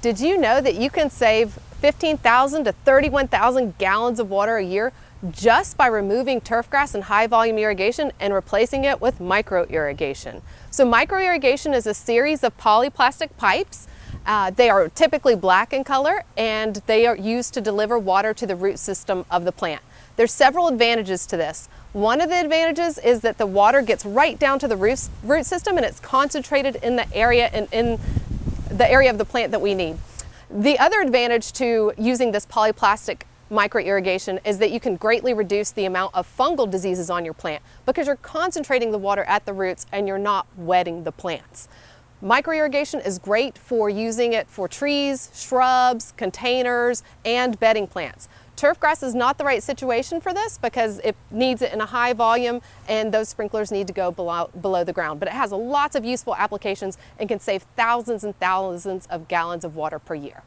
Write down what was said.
Did you know that you can save 15,000 to 31,000 gallons of water a year just by removing turf grass and high volume irrigation and replacing it with microirrigation? So microirrigation is a series of polyplastic pipes. They are typically black in color, and they are used to deliver water to the root system of the plant. There's several advantages to this. One of the advantages is that the water gets right down to the root system, and it's concentrated in the area in the area of the plant that we need. The other advantage to using this polyplastic microirrigation is that you can greatly reduce the amount of fungal diseases on your plant because you're concentrating the water at the roots and you're not wetting the plants. Microirrigation is great for using it for trees, shrubs, containers, and bedding plants. Turf grass is not the right situation for this because it needs it in a high volume and those sprinklers need to go below the ground. But it has lots of useful applications and can save thousands and thousands of gallons of water per year.